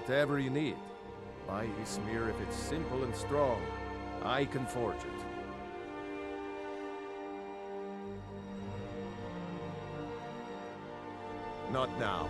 Whatever you need. Buy Ismir if it's simple and strong. I can forge it. Not now.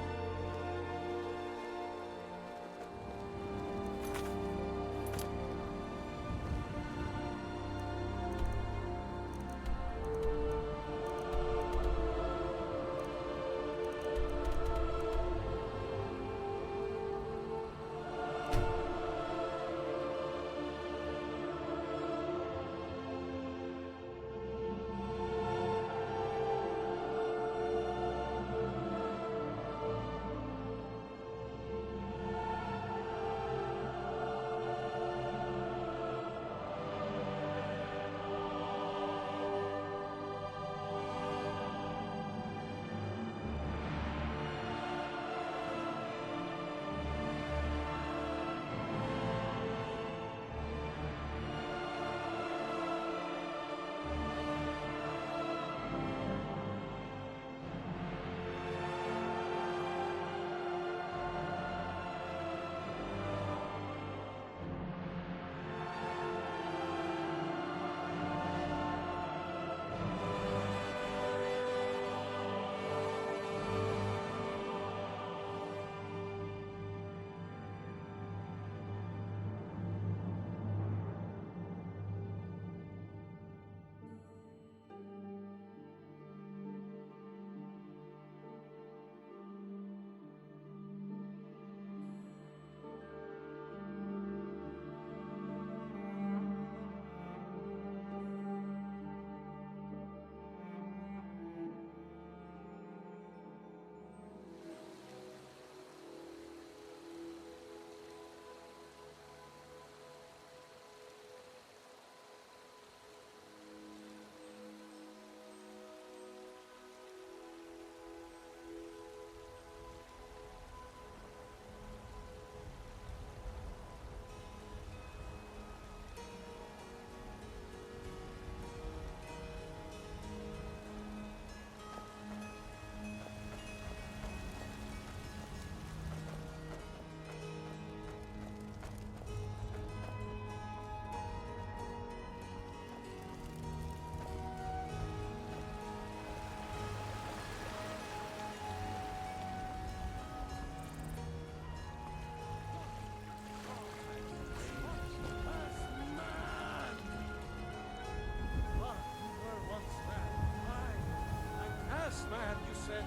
Man, you said,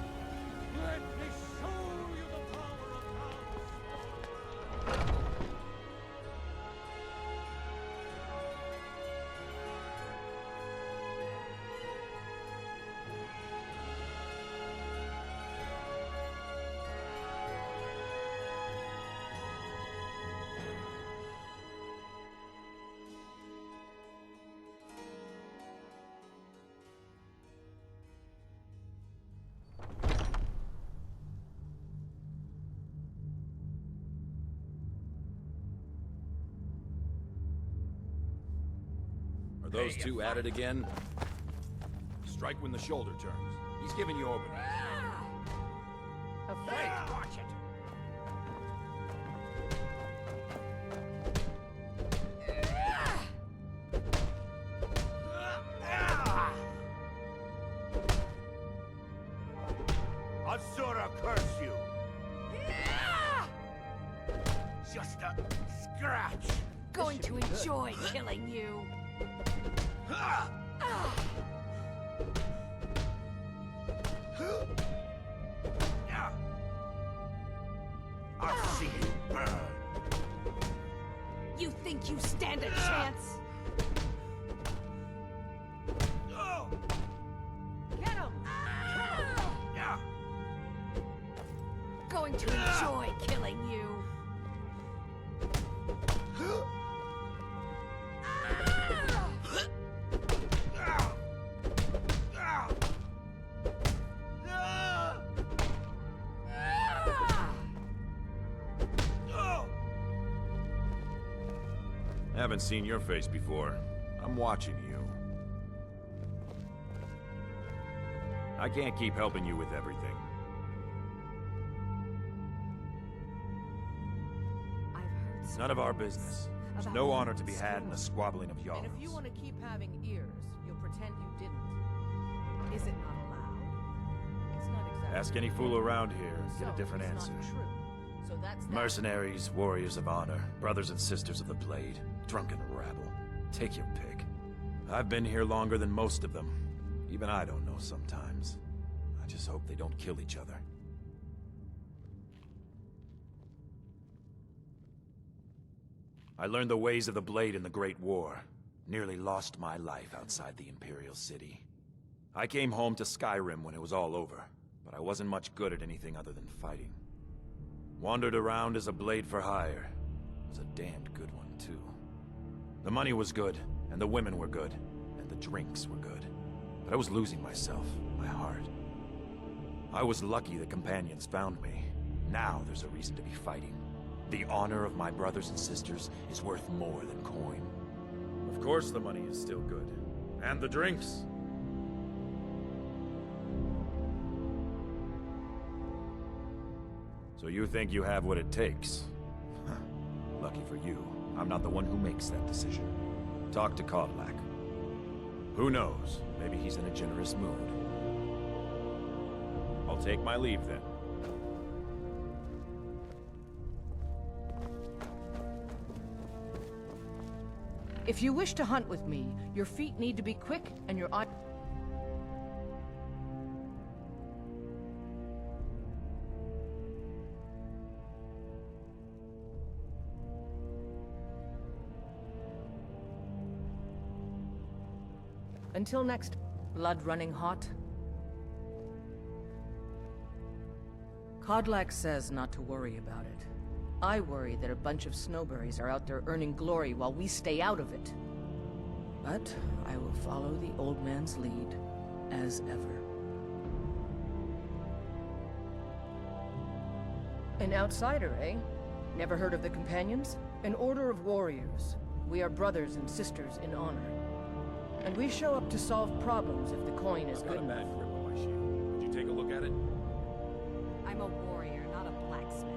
let me show you the power of love. Are those two at it again? Strike when the shoulder turns. He's giving you openings. Afraid, watch it. Asura curse you! Just a scratch! Going to enjoy killing you. I'll see you burn! You think you stand a chance? Get him! Going to enjoy killing you. Haven't seen your face before. I'm watching you. I can't keep helping you with everything. It's none of our business. There's no honor to be had in the squabbling of yarns. And if you want to keep having ears, you'll pretend you didn't. Is it not allowed? It's not exactly. Ask any fool around here and get So, a different it's answer. Not true. So that's that. Mercenaries, warriors of honor, brothers and sisters of the blade, drunken rabble. Take your pick. I've been here longer than most of them. Even I don't know sometimes. I just hope they don't kill each other. I learned the ways of the blade in the Great War. Nearly lost my life outside the Imperial City. I came home to Skyrim when it was all over, but I wasn't much good at anything other than fighting. Wandered around as a blade for hire. Was a damned good one, too. The money was good, and the women were good, and the drinks were good. But I was losing myself, my heart. I was lucky the companions found me. Now there's a reason to be fighting. The honor of my brothers and sisters is worth more than coin. Of course the money is still good. And the drinks. So you think you have what it takes? Huh. Lucky for you, I'm not the one who makes that decision. Talk to Kodlak. Who knows? Maybe he's in a generous mood. I'll take my leave then. If you wish to hunt with me, your feet need to be quick and your eye... Until next, blood running hot. Kodlak says not to worry about it. I worry that a bunch of snowberries are out there earning glory while we stay out of it. But I will follow the old man's lead, as ever. An outsider, eh? Never heard of the Companions? An order of warriors. We are brothers and sisters in honor. And we show up to solve problems if the coin is I've got good a bad enough. grip on my shield. Did you take a look at it? I'm a warrior, not a blacksmith.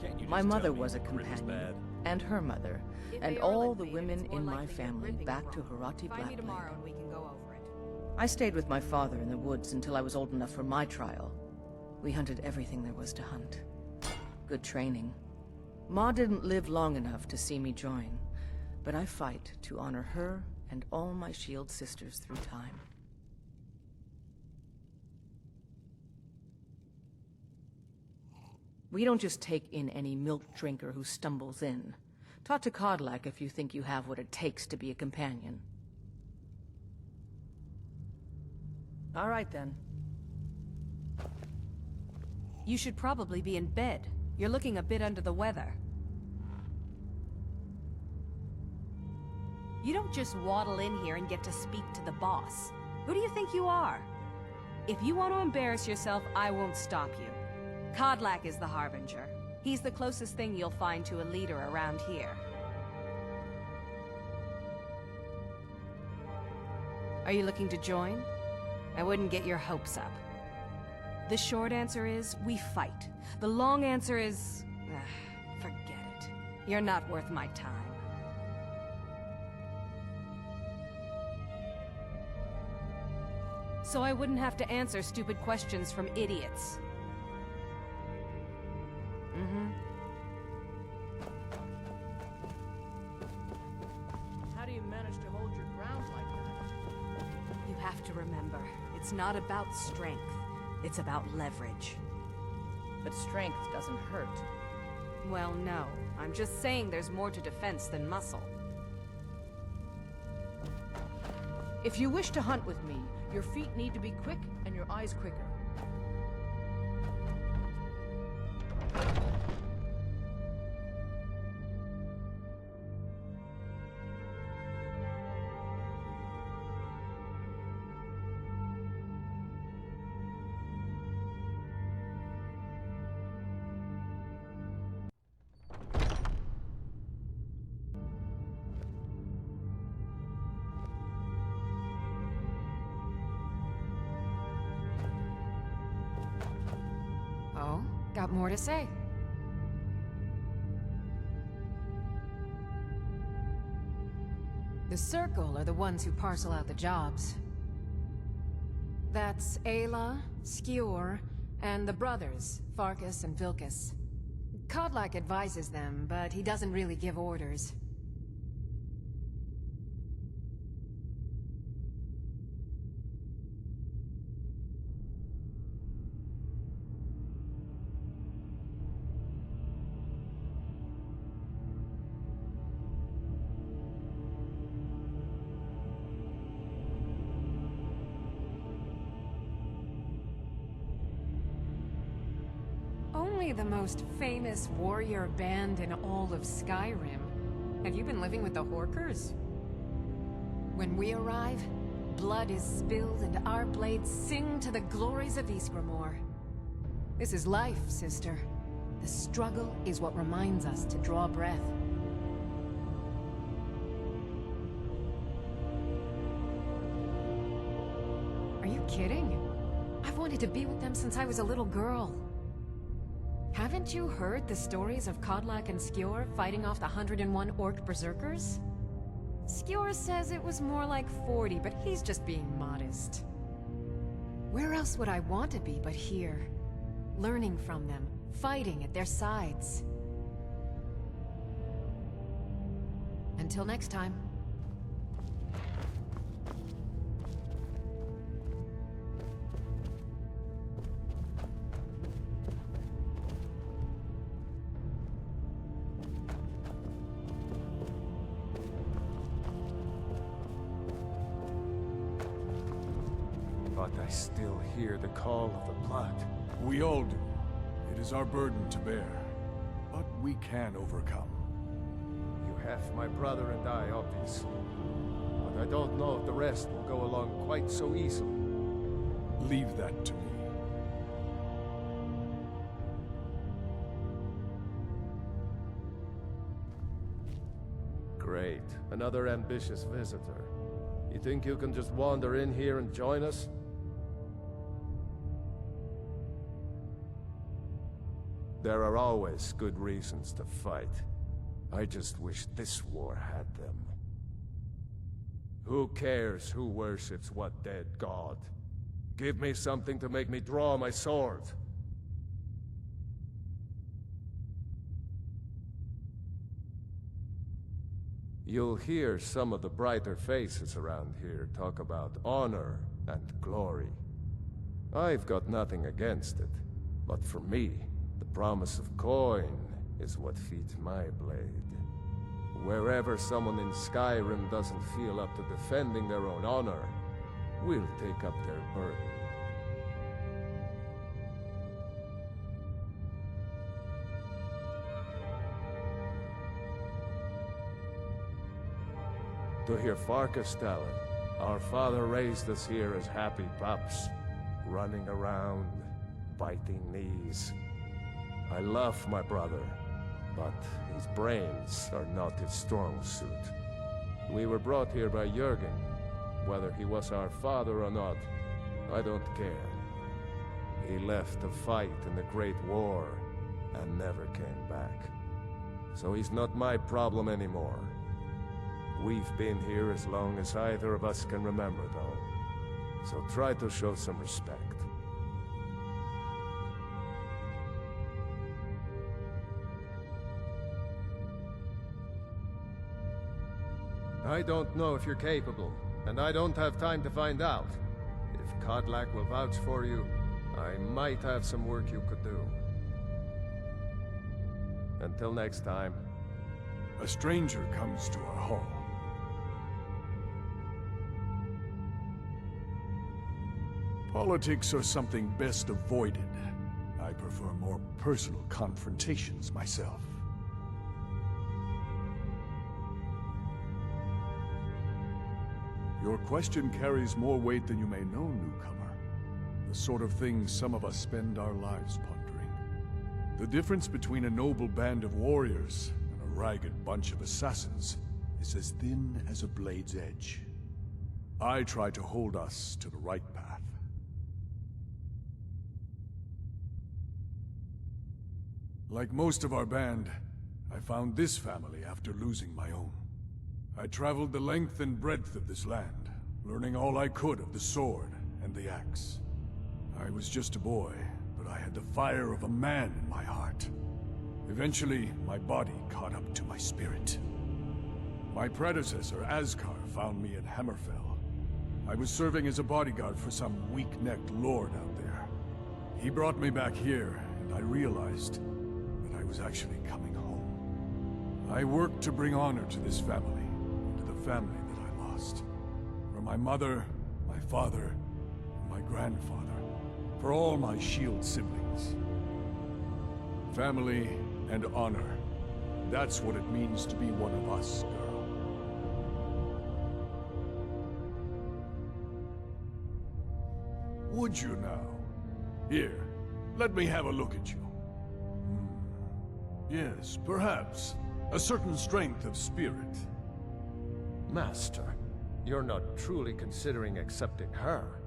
Can't you just My tell mother me was a the grip is companion, bad? and her mother, If and they are all like the me, women it's more in my likely they're family gripping back it to wrong. Harati Find me Blackblade. tomorrow and we can go over it. I stayed with my father in the woods until I was old enough for my trial. We hunted everything there was to hunt. Good training. Ma didn't live long enough to see me join, but I fight to honor her and all my shield sisters through time. We don't just take in any milk drinker who stumbles in. Talk to Kodlak if you think you have what it takes to be a companion. All right, then. You should probably be in bed. You're looking a bit under the weather. You don't just waddle in here and get to speak to the boss. Who do you think you are? If you want to embarrass yourself, I won't stop you. Kodlak is the Harbinger. He's the closest thing you'll find to a leader around here. Are you looking to join? I wouldn't get your hopes up. The short answer is, we fight. The long answer is... forget it. You're not worth my time. So I wouldn't have to answer stupid questions from idiots. How do you manage to hold your ground like that? You have to remember, it's not about strength. It's about leverage. But strength doesn't hurt. Well, no. I'm just saying there's more to defense than muscle. If you wish to hunt with me, your feet need to be quick and your eyes quicker. Oh? Got more to say? The Circle are the ones who parcel out the jobs. That's Ayla, Skewer, and the brothers, Farkas and Vilkas. Kodlak advises them, but he doesn't really give orders. Only the most famous warrior band in all of Skyrim. Have you been living with the Horkers? When we arrive, blood is spilled and our blades sing to the glories of Ysgramor. This is life, sister. The struggle is what reminds us to draw breath. Are you kidding? I've wanted to be with them since I was a little girl. Haven't you heard the stories of Kodlak and Skewer fighting off the 101 Orc Berserkers? Skewer says it was more like 40, but he's just being modest. Where else would I want to be but here? Learning from them, fighting at their sides. Until next time. But I still hear the call of the blood. We all do. It is our burden to bear. But we can overcome. You have my brother and I, obviously. But I don't know if the rest will go along quite so easily. Leave that to me. Great. Another ambitious visitor. You think you can just wander in here and join us? There are always good reasons to fight. I just wish this war had them. Who cares who worships what dead god? Give me something to make me draw my sword. You'll hear some of the brighter faces around here talk about honor and glory. I've got nothing against it, but for me, the promise of coin is what feeds my blade. Wherever someone in Skyrim doesn't feel up to defending their own honor, we'll take up their burden. To hear Farkas tell it, our father raised us here as happy pups, running around, biting knees. I love my brother, but his brains are not his strong suit. We were brought here by Jürgen. Whether he was our father or not, I don't care. He left to fight in the Great War and never came back. So he's not my problem anymore. We've been here as long as either of us can remember, though. So try to show some respect. I don't know if you're capable, and I don't have time to find out. If Kodlak will vouch for you, I might have some work you could do. Until next time. A stranger comes to our hall. Politics are something best avoided. I prefer more personal confrontations myself. Your question carries more weight than you may know, newcomer. The sort of thing some of us spend our lives pondering. The difference between a noble band of warriors and a ragged bunch of assassins is as thin as a blade's edge. I try to hold us to the right path. Like most of our band, I found this family after losing my own. I traveled the length and breadth of this land, learning all I could of the sword and the axe. I was just a boy, but I had the fire of a man in my heart. Eventually, my body caught up to my spirit. My predecessor, Ascar, found me in Hammerfell. I was serving as a bodyguard for some weak-necked lord out there. He brought me back here, and I realized that I was actually coming home. I worked to bring honor to this family, and to the family that I lost. For my mother, my father, and my grandfather. For all my shield siblings. Family and honor. That's what it means to be one of us, girl. Would you now? Here, let me have a look at you. Yes, perhaps. A certain strength of spirit. Master, you're not truly considering accepting her.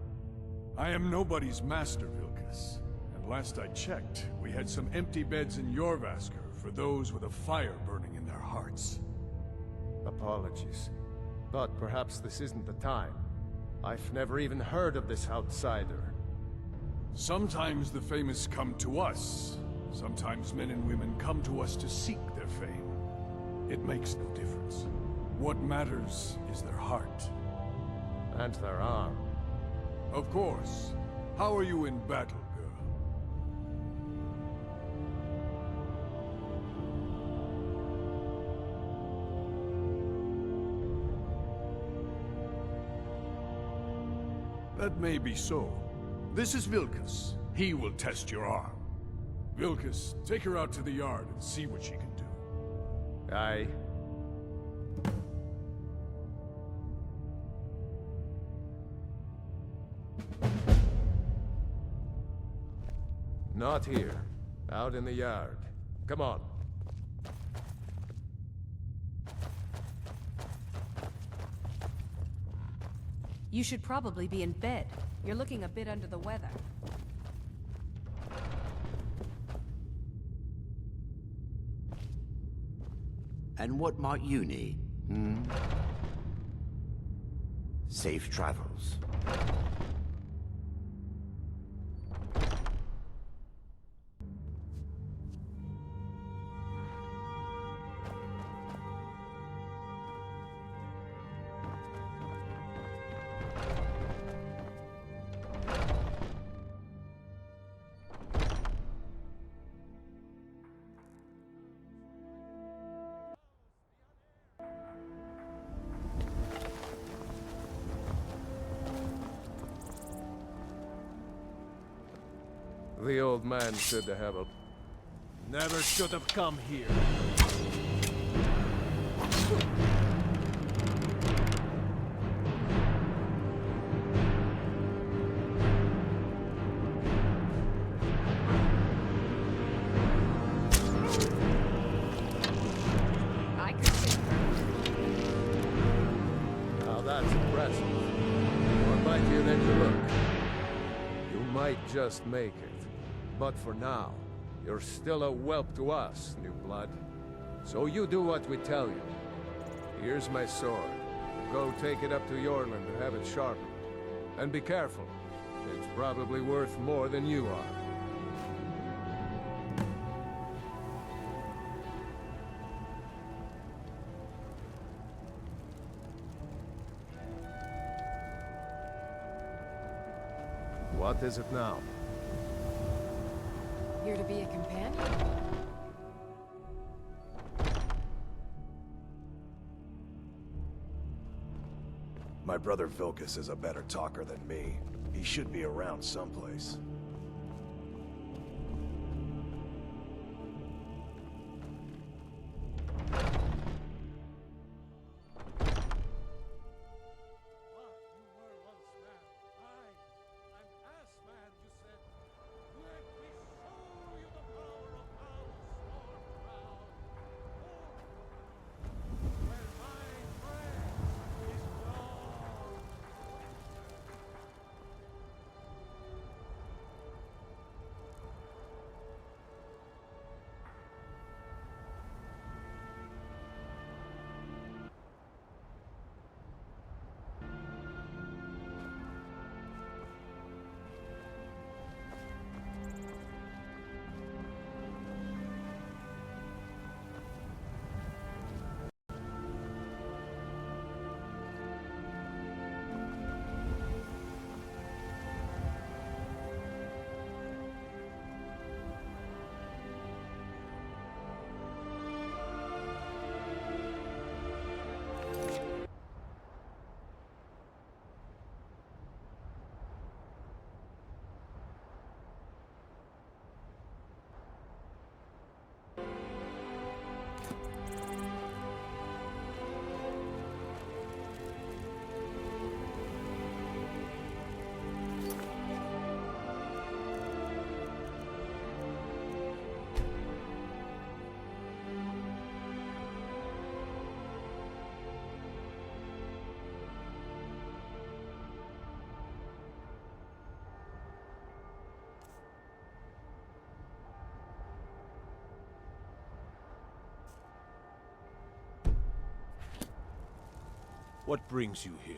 I am nobody's master, Vilkas. And last I checked, we had some empty beds in Jorvaskr for those with a fire burning in their hearts. Apologies. But perhaps this isn't the time. I've never even heard of this outsider. Sometimes the famous come to us. Sometimes men and women come to us to seek their fame. It makes no difference. What matters is their heart. And their arm. Of course. How are you in battle, girl? That may be so. This is Vilkas. He will test your arm. Vilkas, take her out to the yard and see what she can do. Aye. Not here. Out in the yard. Come on. You should probably be in bed. You're looking a bit under the weather. And what might you need, hmm? Safe travels. The old man should have a... Never should have come here. I could save her. Now that's impressive. More mightier than you look. You might just make it. But for now, you're still a whelp to us, new blood. So you do what we tell you. Here's my sword. Go take it up to Yorland to have it sharpened. And be careful. It's probably worth more than you are. What is it now? Here to be a companion? My brother Vilkas is a better talker than me. He should be around someplace. What brings you here?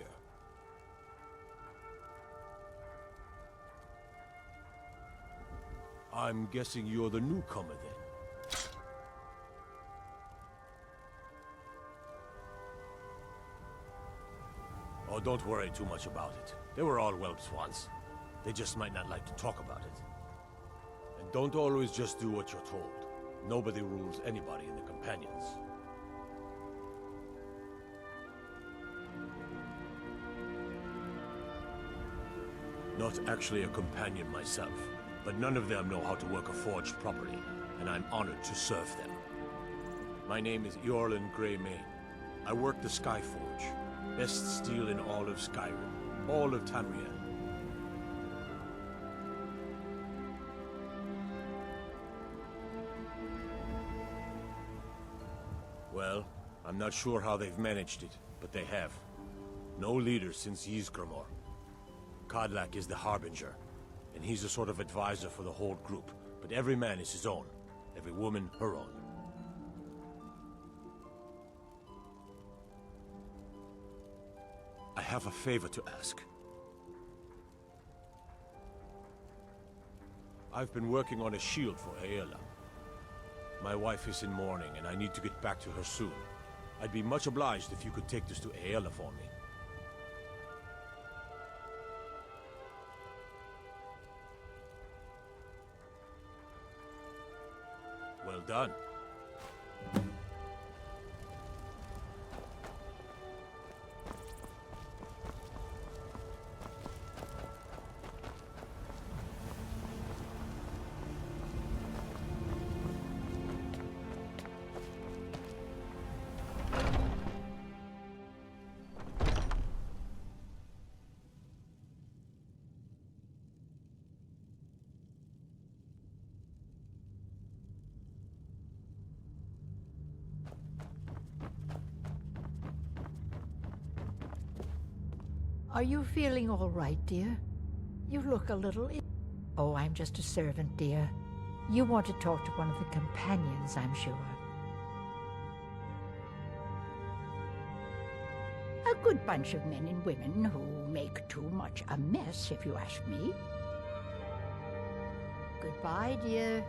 I'm guessing you're the newcomer then. Oh, don't worry too much about it. They were all whelps once. They just might not like to talk about it. And don't always just do what you're told. Nobody rules anybody in the Companions. Not actually a companion myself, but none of them know how to work a forge properly, and I'm honored to serve them. My name is Eorlin Greymane. I work the Skyforge. Best steel in all of Skyrim, all of Tamriel. Well, I'm not sure how they've managed it, but they have. No leader since Ysgramor. Kodlak is the Harbinger, and he's a sort of advisor for the whole group, but every man is his own, every woman her own. I have a favor to ask. I've been working on a shield for Aela. My wife is in mourning, and I need to get back to her soon. I'd be much obliged if you could take this to Aela for me. Well done. Are you feeling all right, dear? You look a little Oh, I'm just a servant, dear. You want to talk to one of the companions, I'm sure. A good bunch of men and women who make too much a mess, if you ask me. Goodbye, dear.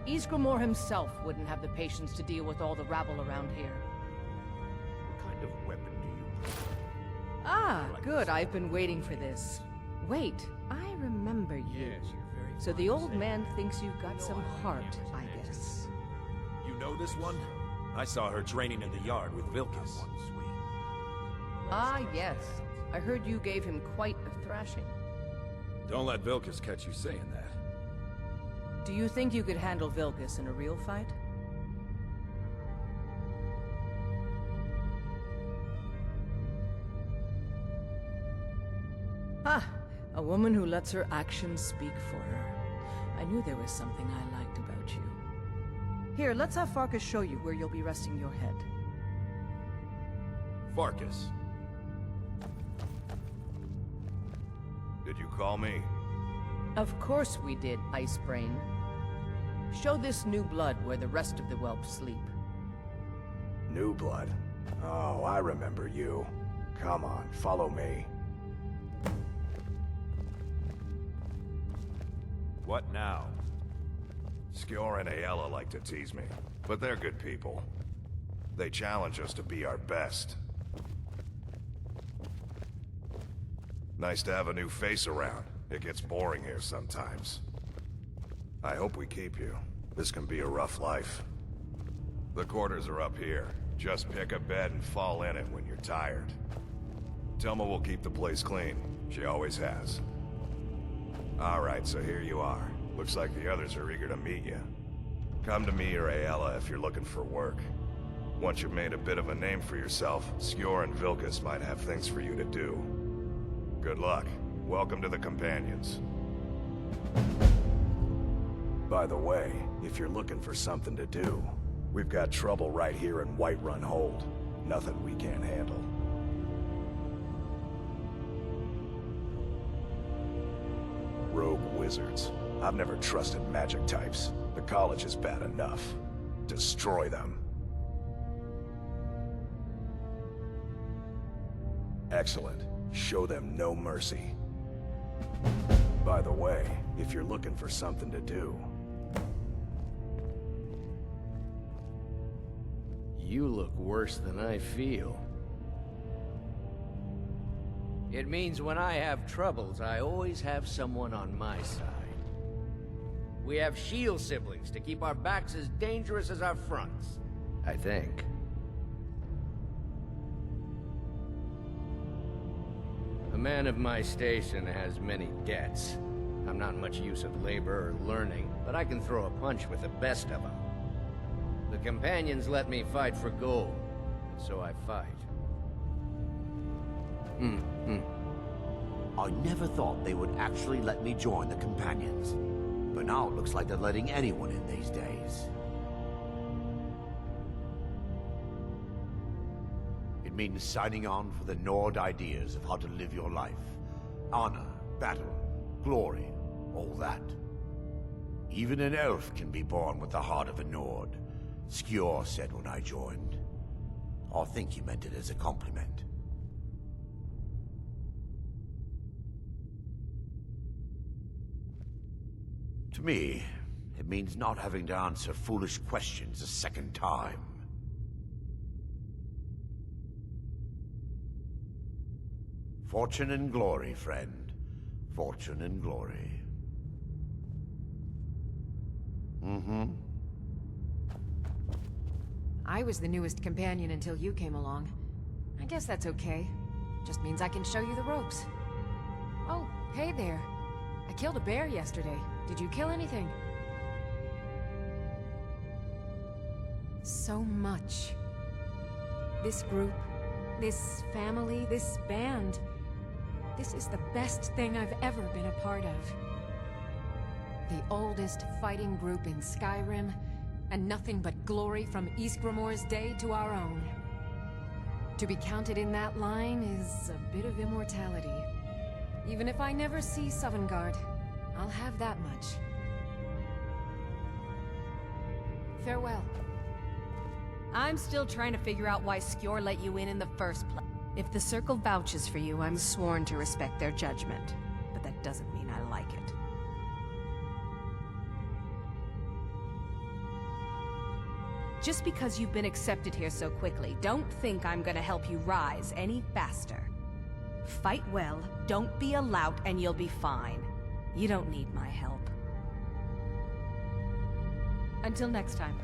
Ysgramor himself wouldn't have the patience to deal with all the rabble around here. What kind of weapon do you... Ah, good. I've been waiting for this. Wait, I remember you. Yes, you're very So the old man thinks you've got some heart, I guess. You know this one? I saw her training in the yard with Vilkas. Ah, yes. I heard you gave him quite a thrashing. Don't let Vilkas catch you saying that. Do you think you could handle Vilkas in a real fight? Ah, a woman who lets her actions speak for her. I knew there was something I liked about you. Here, let's have Farkas show you where you'll be resting your head. Farkas. Did you call me? Of course we did, Icebrain. Show this new blood where the rest of the whelps sleep. New blood? Oh, I remember you. Come on, follow me. What now? Skjor and Aela like to tease me, but they're good people. They challenge us to be our best. Nice to have a new face around. It gets boring here sometimes. I hope we keep you. This can be a rough life. The quarters are up here. Just pick a bed and fall in it when you're tired. Telma will keep the place clean. She always has. Alright, so here you are. Looks like the others are eager to meet you. Come to me or Aela if you're looking for work. Once you've made a bit of a name for yourself, Skjor and Vilkas might have things for you to do. Good luck. Welcome to the Companions. By the way, if you're looking for something to do, we've got trouble right here in Whiterun Hold. Nothing we can't handle. Rogue wizards. I've never trusted magic types. The college is bad enough. Destroy them. Excellent. Show them no mercy. By the way, if you're looking for something to do... You look worse than I feel. It means when I have troubles, I always have someone on my side. We have shield siblings to keep our backs as dangerous as our fronts, I think. A man of my station has many debts. I'm not much use of labor or learning, but I can throw a punch with the best of them. The companions let me fight for gold, and so I fight. I never thought they would actually let me join the companions. But now it looks like they're letting anyone in these days. It means signing on for the Nord ideas of how to live your life. Honor, battle, glory, all that. Even an elf can be born with the heart of a Nord. Skjor said when I joined. I think he meant it as a compliment. To me, it means not having to answer foolish questions a second time. Fortune and glory, friend. Fortune and glory. I was the newest companion until you came along. I guess that's okay. Just means I can show you the ropes. Oh, hey there. I killed a bear yesterday. Did you kill anything? So much. This group, this family, this band. This is the best thing I've ever been a part of. The oldest fighting group in Skyrim, and nothing but glory from Ysgramor's day to our own. To be counted in that line is a bit of immortality. Even if I never see Sovngarde, I'll have that much. Farewell. I'm still trying to figure out why Skjor let you in the first place. If the Circle vouches for you, I'm sworn to respect their judgment. But that doesn't mean I like it. Just because you've been accepted here so quickly, don't think I'm gonna help you rise any faster. Fight well, don't be a lout, and you'll be fine. You don't need my help. Until next time.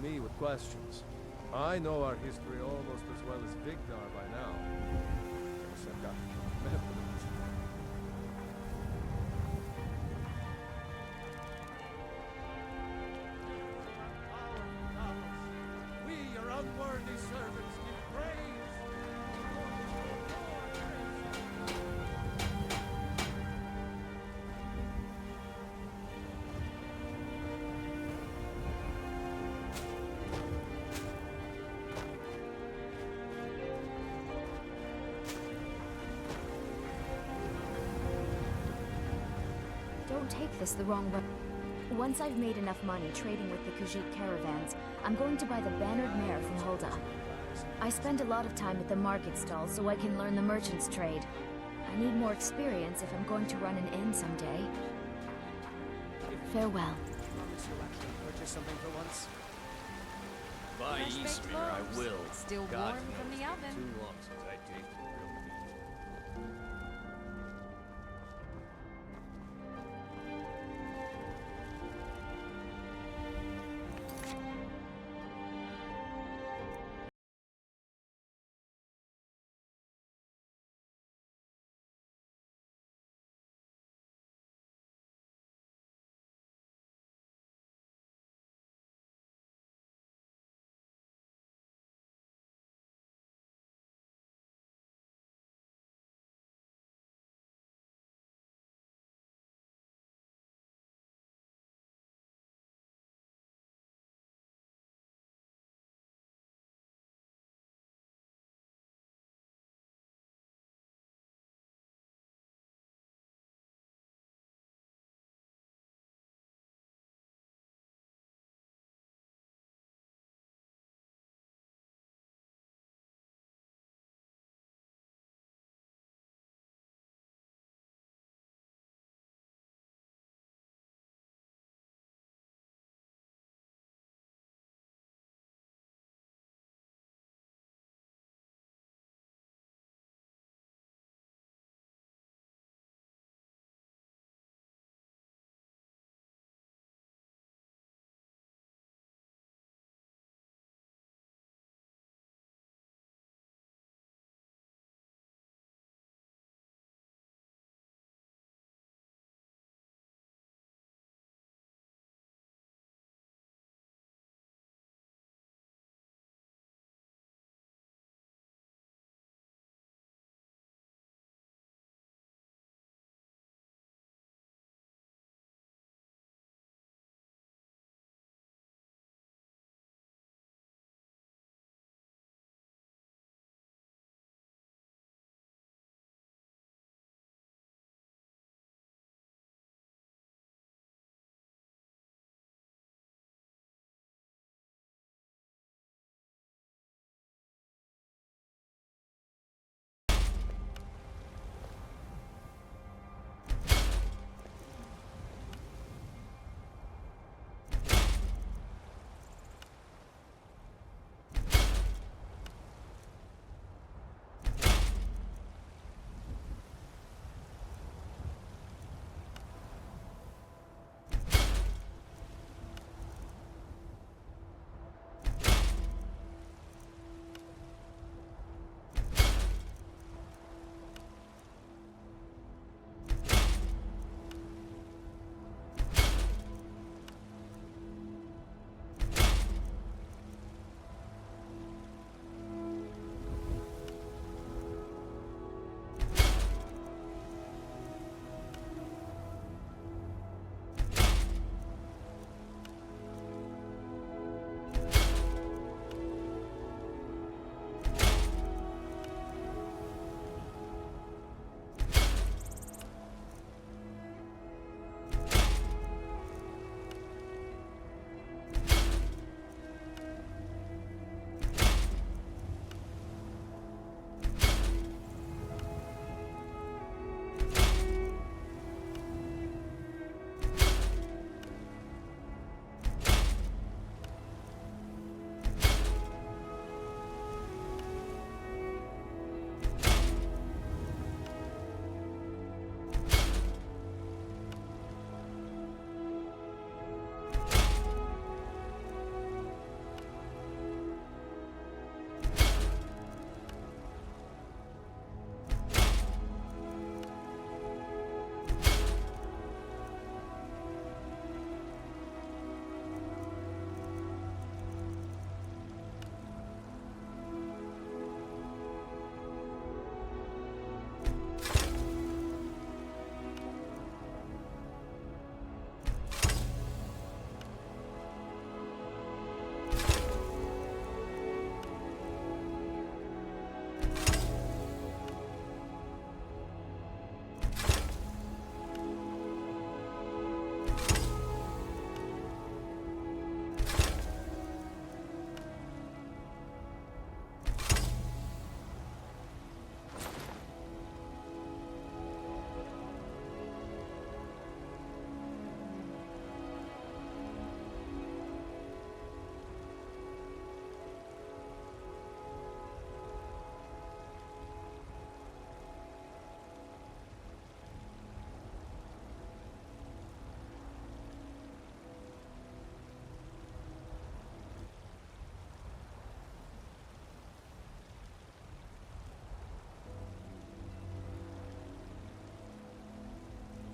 me with questions. I know our history almost as well as Vignar by now. Guess I've got memories. We, your unworthy servants, give praise. Don't take this the wrong way. Once I've made enough money trading with the Khajiit caravans, I'm going to buy the bannered mare from Hulda. I spend a lot of time at the market stall so I can learn the merchant's trade. I need more experience if I'm going to run an inn someday. Farewell. Promise you'll actually purchase something for once. By Fresh-baked Eastmere, I loaves. will. Still God warm from knows the it's been oven. too long since I tasted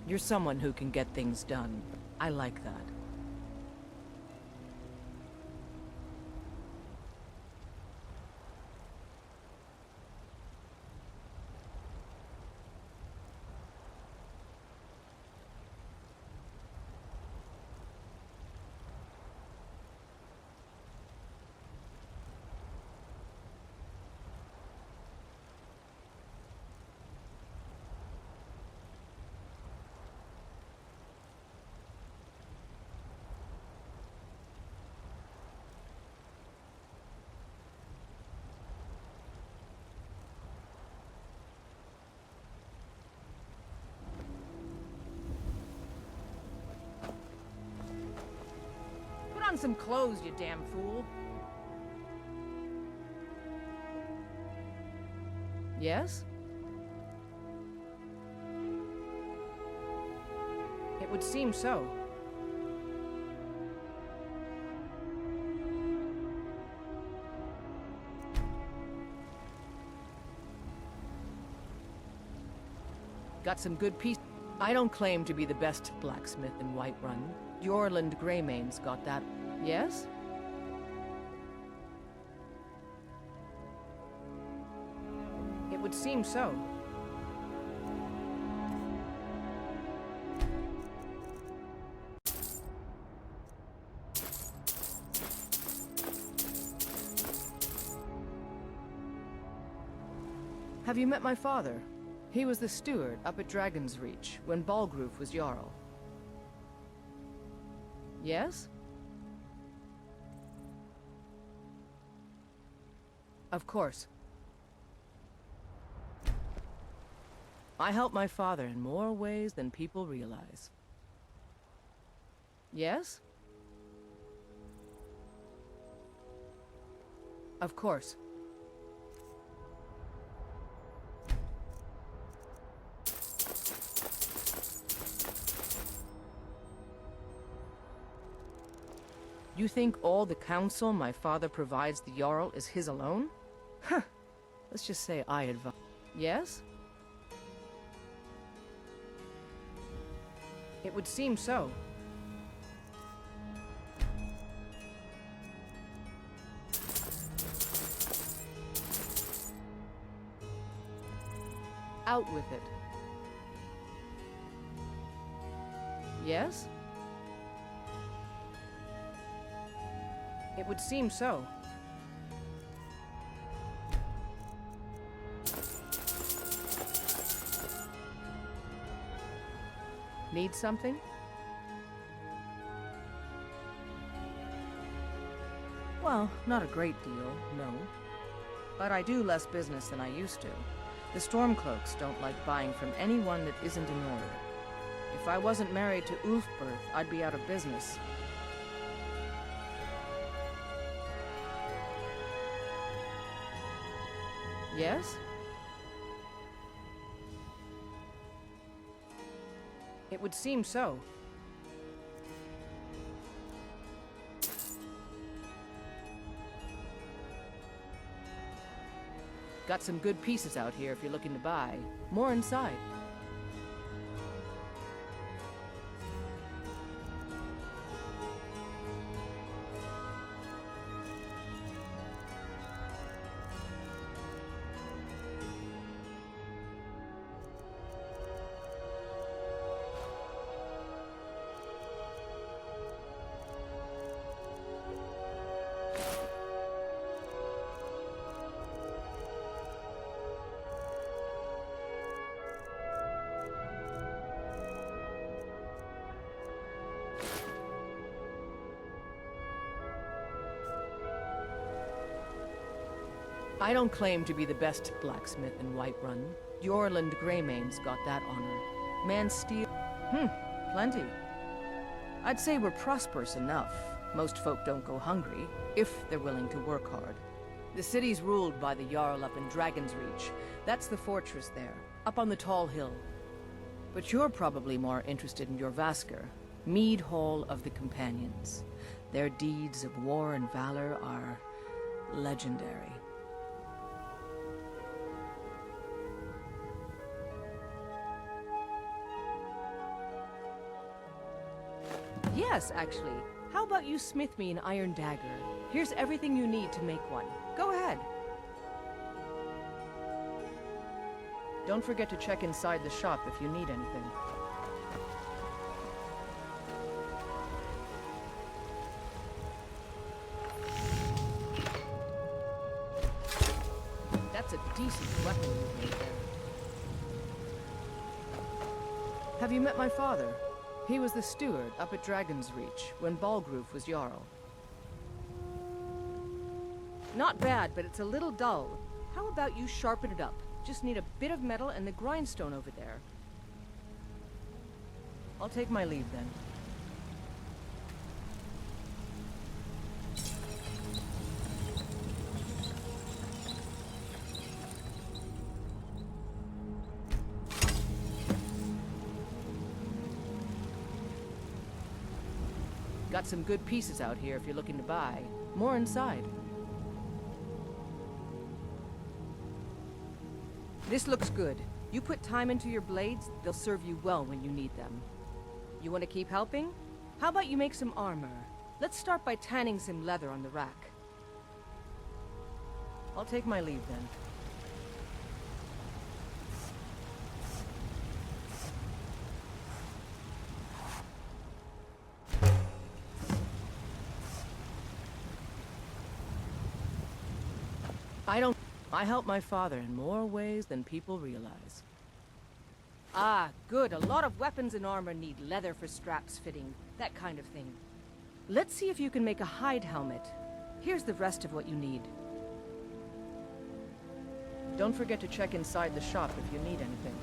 You're someone who can get things done. I like that. Put on some clothes, you damn fool. Yes? It would seem so. Got some good pieces. I don't claim to be the best blacksmith in Whiterun. Jorland Greymane's got that. Yes? It would seem so. Have you met my father? He was the steward up at Dragon's Reach when Balgroof was Jarl. Yes? Of course. I help my father in more ways than people realize. Yes? Of course. You think all the counsel my father provides the Jarl is his alone? Huh. Let's just say I advise. Yes? It would seem so. Out with it. Yes? It would seem so. Need something? Well, not a great deal, no. But I do less business than I used to. The Stormcloaks don't like buying from anyone that isn't in order. If I wasn't married to Ulfberth, I'd be out of business. Yes? It would seem so. Got some good pieces out here if you're looking to buy. More inside. I don't claim to be the best blacksmith in Whiterun. Jorland Greymane's got that honor. Man steel... plenty. I'd say we're prosperous enough. Most folk don't go hungry, if they're willing to work hard. The city's ruled by the Jarl up in Dragon's Reach. That's the fortress there, up on the tall hill. But you're probably more interested in Jorvaskr, Mead Hall of the Companions. Their deeds of war and valor are legendary. Yes, actually. How about you smith me an iron dagger? Here's everything you need to make one. Go ahead. Don't forget to check inside the shop if you need anything. That's a decent weapon you've made there. Have you met my father? He was the steward up at Dragon's Reach when Balgroof was Jarl. Not bad, but it's a little dull. How about you sharpen it up? Just need a bit of metal and the grindstone over there. I'll take my leave then. Got some good pieces out here if you're looking to buy. More inside. This looks good. You put time into your blades, they'll serve you well when you need them. You want to keep helping? How about you make some armor? Let's start by tanning some leather on the rack. I'll take my leave then. I help my father in more ways than people realize. Ah, good. A lot of weapons and armor need leather for straps fitting, that kind of thing. Let's see if you can make a hide helmet. Here's the rest of what you need. Don't forget to check inside the shop if you need anything.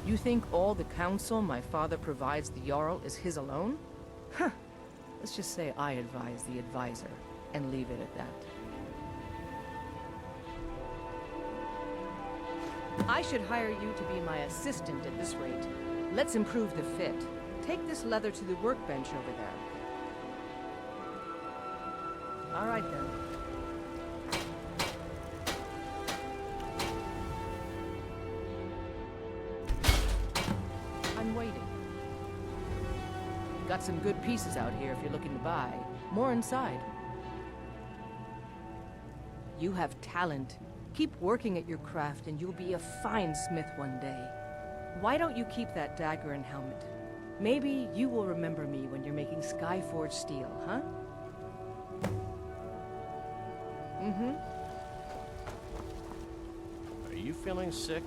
You think all the counsel my father provides the Jarl is his alone? Huh. Let's just say I advise the advisor, and leave it at that. I should hire you to be my assistant at this rate. Let's improve the fit. Take this leather to the workbench over there. All right then. I'm waiting. Got some good pieces out here if you're looking to buy. More inside. You have talent. Keep working at your craft and you'll be a fine smith one day. Why don't you keep that dagger and helmet? Maybe you will remember me when you're making Skyforged steel, huh? Mm-hmm. Are you feeling sick?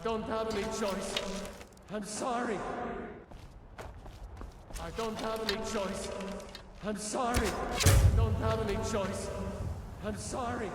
don't have any choice. I'm sorry. I don't have any choice. I'm sorry. I don't have any choice. I'm sorry.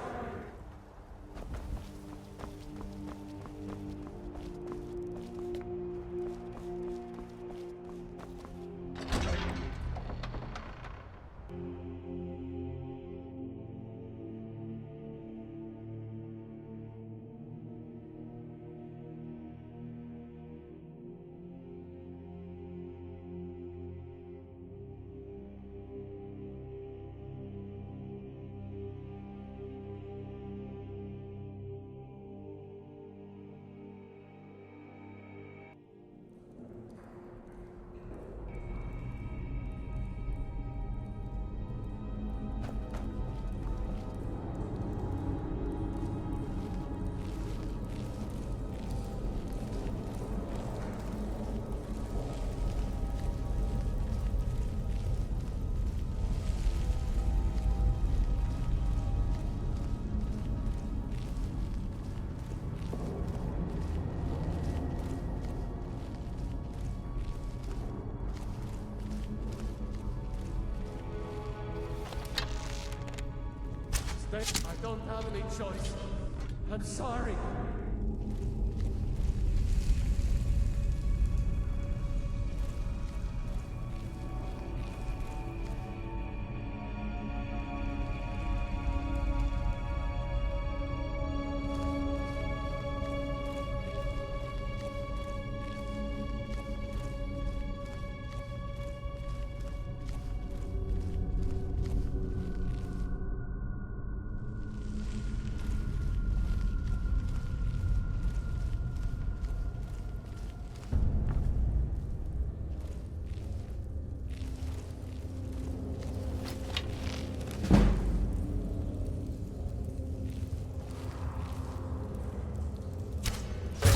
I don't have any choice. I'm sorry.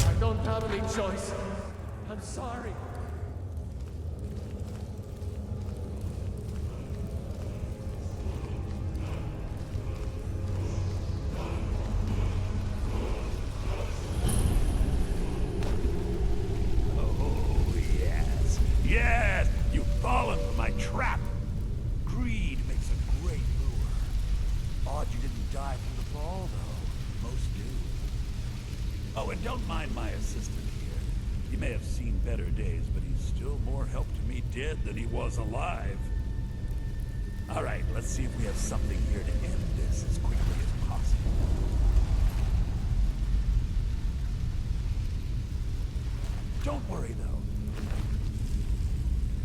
I don't have any choice. I'm sorry. Oh, yes. Yes! You've fallen for my trap. Greed makes a great lure. Odd you didn't die from the fall, though. Most do. Oh, and don't mind my assistant here. He may have seen better days, but he's still more help to me dead than he was alive. All right, let's see if we have something here to end this as quickly as possible. Don't worry, though.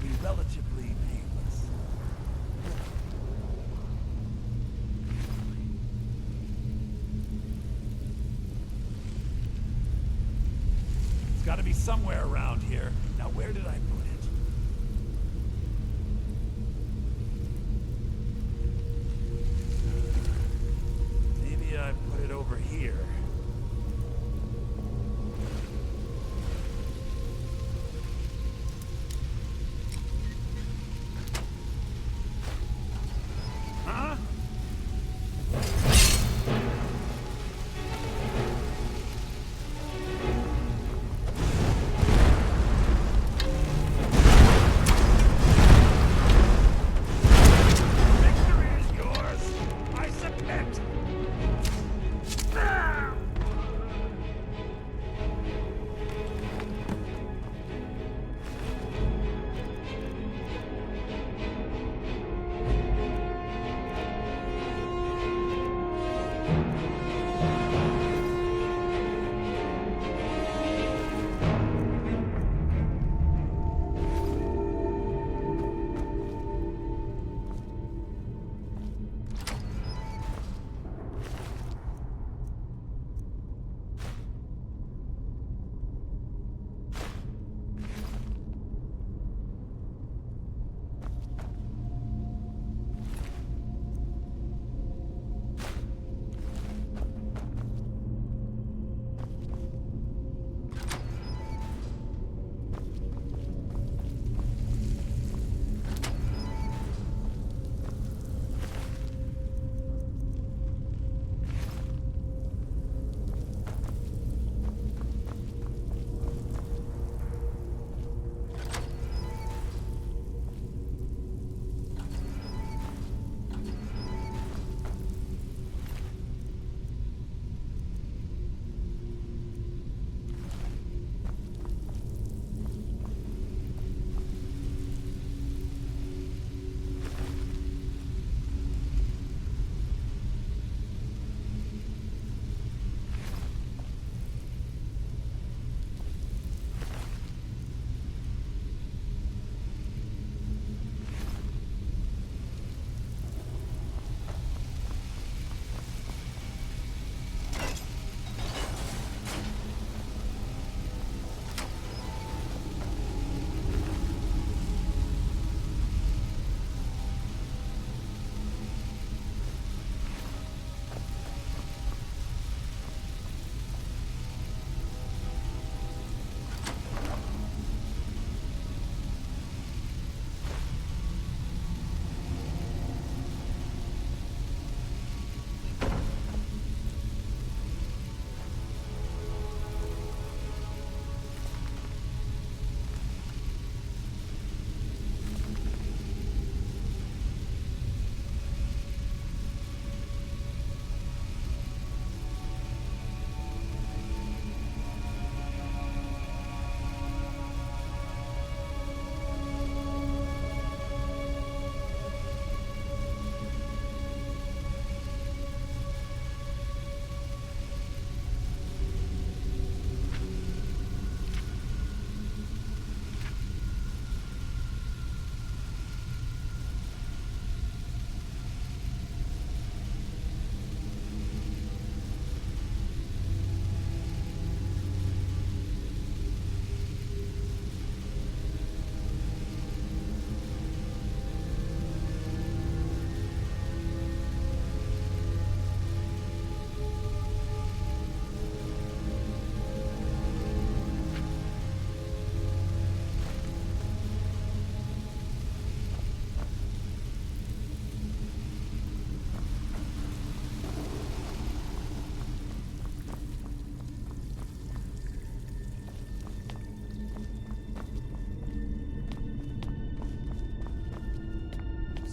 Be relatively painless. It's got to be somewhere around here. Now, where did I put it? Maybe I put it over here. Huh?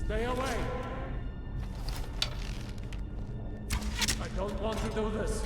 Stay away! I don't want to do this.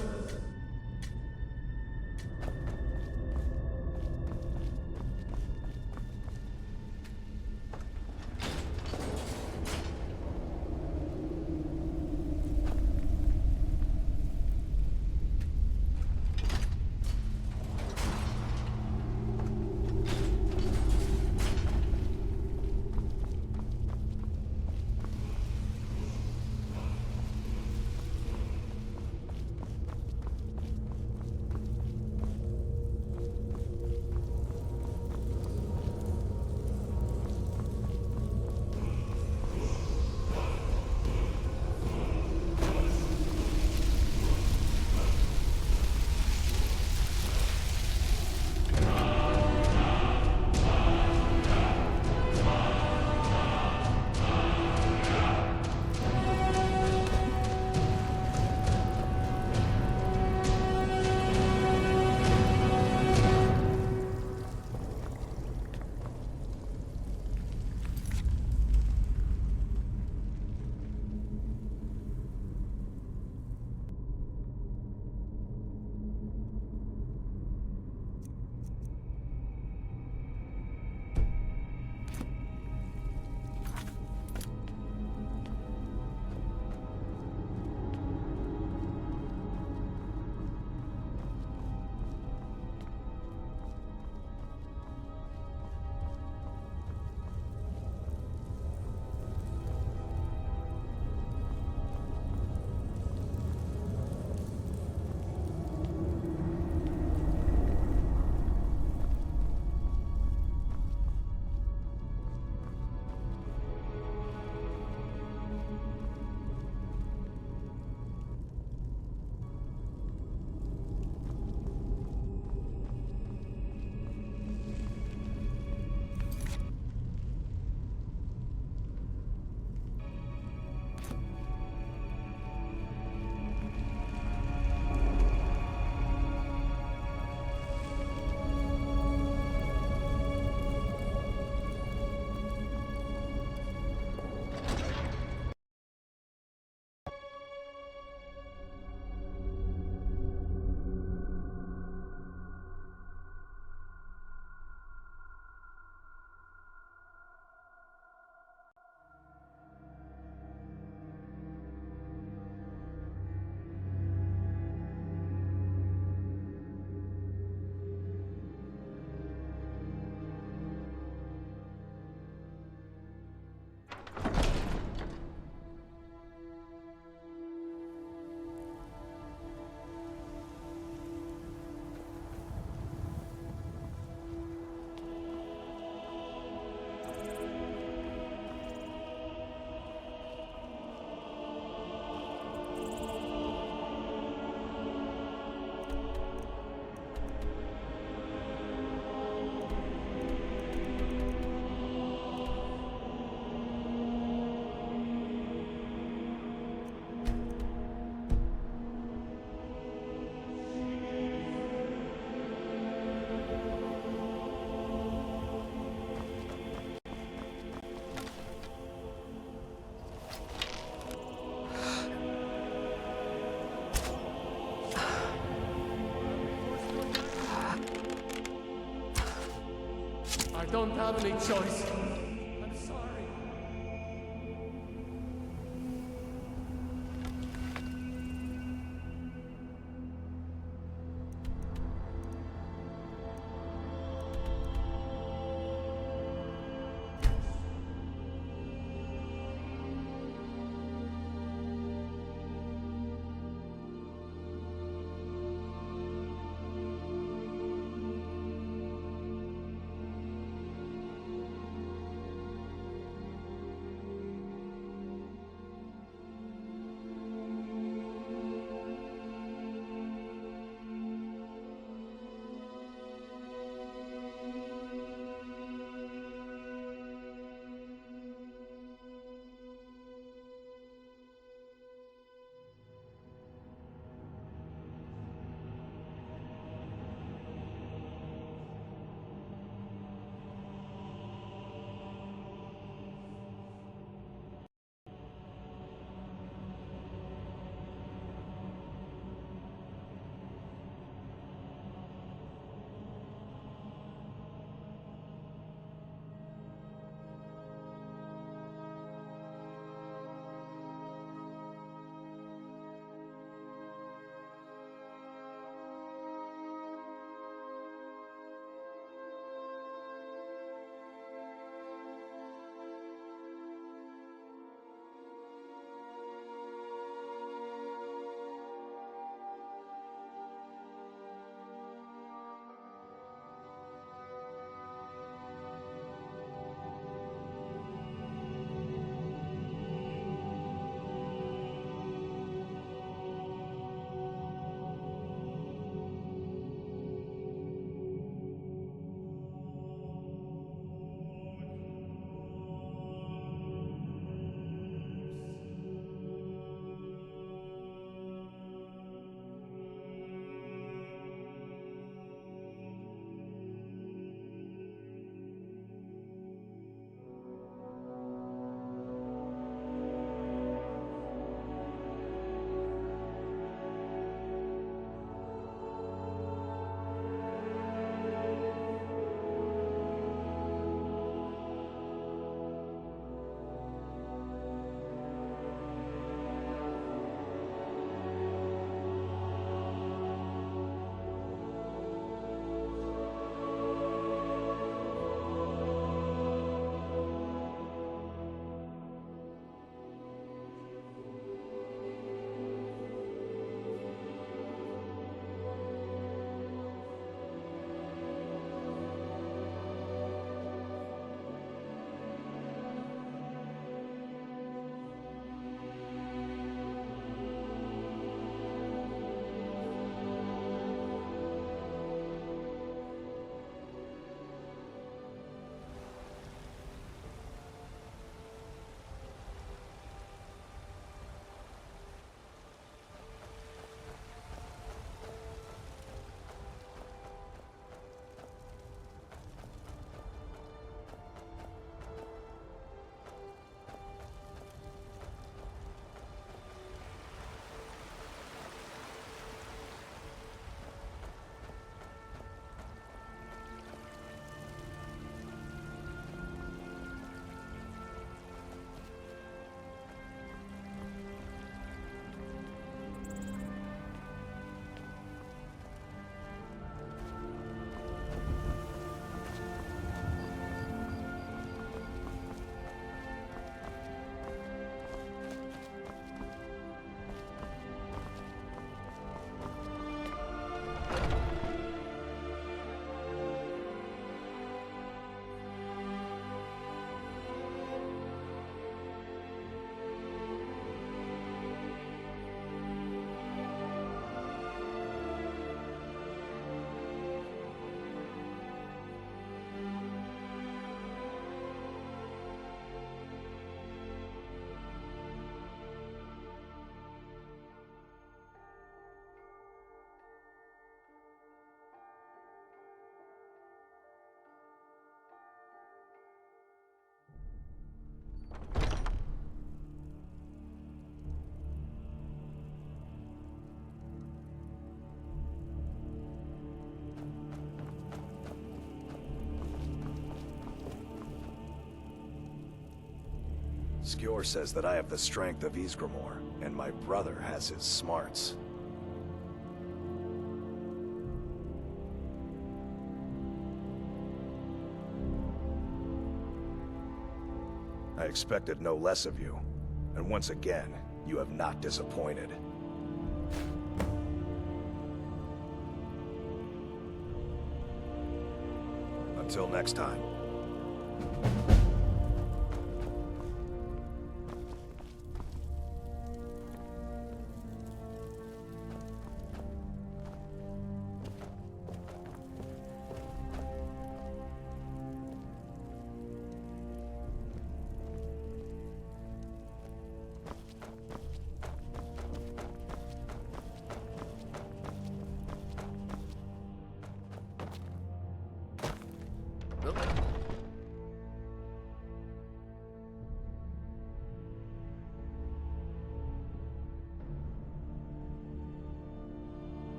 I don't have any choice. I'm sorry. Skjor says that I have the strength of Ysgramor, and my brother has his smarts. I expected no less of you, and once again, you have not disappointed. Until next time.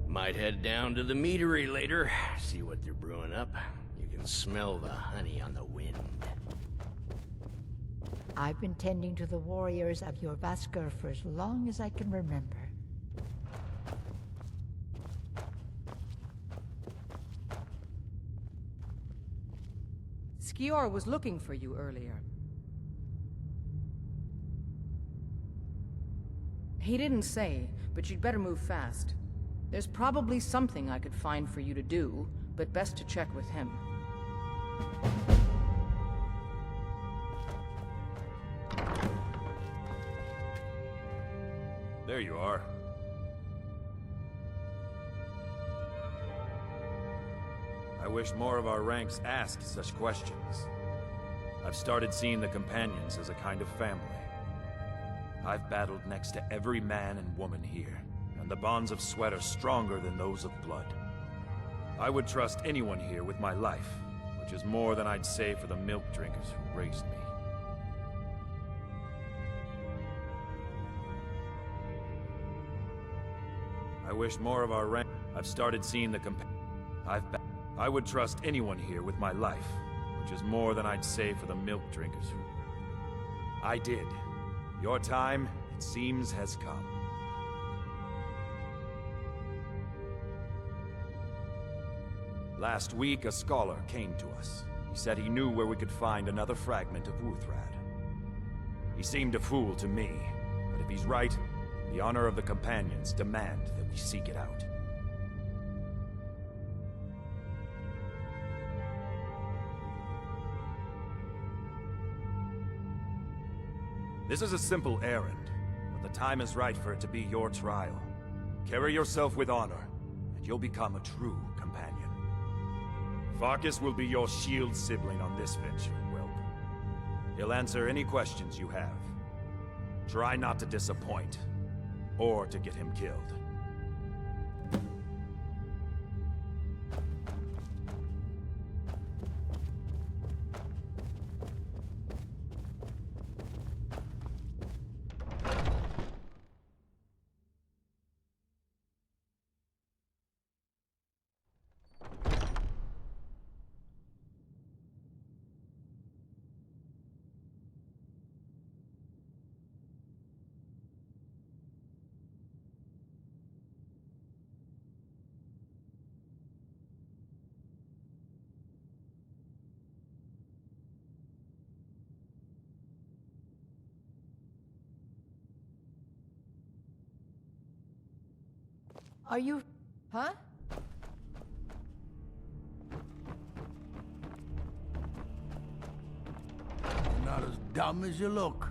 Might head down to the meadery later, see what they're brewing up. You can smell the honey on the wind. I've been tending to the warriors of your Vasker for as long as I can remember. Skjor was looking for you earlier. He didn't say, but you'd better move fast. There's probably something I could find for you to do, but best to check with him. There you are. I wish more of our ranks asked such questions. I've started seeing the companions as a kind of family. I've battled next to every man and woman here, and the bonds of sweat are stronger than those of blood. I would trust anyone here with my life, which is more than I'd say for the milk drinkers who raised me. I wish more of our rank. I've started seeing the I would trust anyone here with my life, which is more than I'd say for the milk drinkers who... I did. Your time, it seems, has come. Last week, a scholar came to us. He said he knew where we could find another fragment of Wuthrad. He seemed a fool to me, but if he's right, the honor of the Companions demand that we seek it out. This is a simple errand, but the time is right for it to be your trial. Carry yourself with honor, and you'll become a true companion. Farkas will be your shield sibling on this venture, whelp. He'll answer any questions you have. Try not to disappoint, or to get him killed. Are you... Huh? dumb as you look.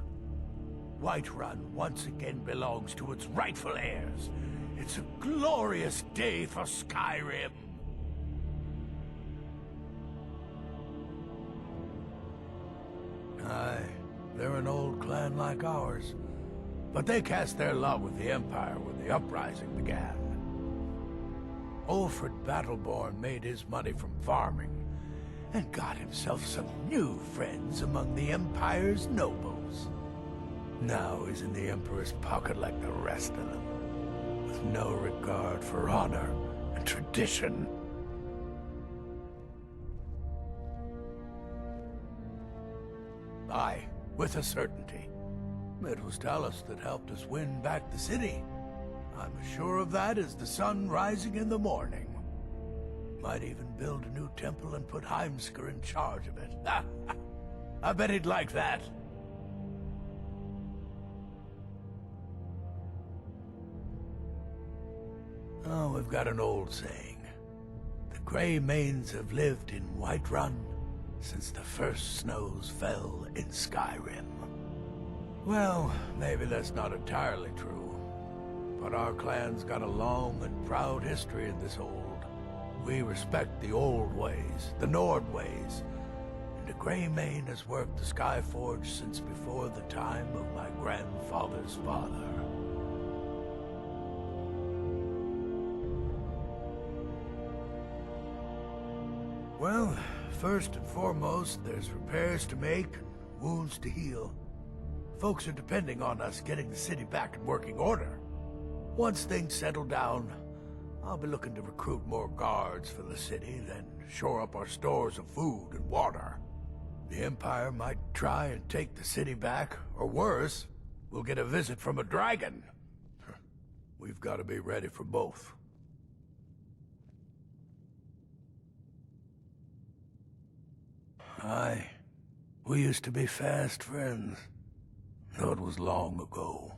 Whiterun once again belongs to its rightful heirs. It's a glorious day for Skyrim. Aye, they're an old clan like ours. But they cast their lot with the Empire when the uprising began. Ulfred Battleborn made his money from farming, and got himself some new friends among the Empire's nobles. Now he's in the Emperor's pocket like the rest of them, with no regard for honor and tradition. Aye, with a certainty. It was Talus that helped us win back the city. I'm as sure of that as the sun rising in the morning. Might even build a new temple and put Heimskr in charge of it. I bet he'd like that. Oh, we've got an old saying. The Grey Manes have lived in Whiterun since the first snows fell in Skyrim. Well, maybe that's not entirely true, but our clan's got a long and proud history in this hold. We respect the old ways, the Nord ways, and the Grey Mane has worked the Skyforge since before the time of my grandfather's father. Well, first and foremost, there's repairs to make and wounds to heal. Folks are depending on us getting the city back in working order. Once things settle down, I'll be looking to recruit more guards for the city, then shore up our stores of food and water. The Empire might try and take the city back, or worse, we'll get a visit from a dragon. We've got to be ready for both. Aye, we used to be fast friends, though it was long ago.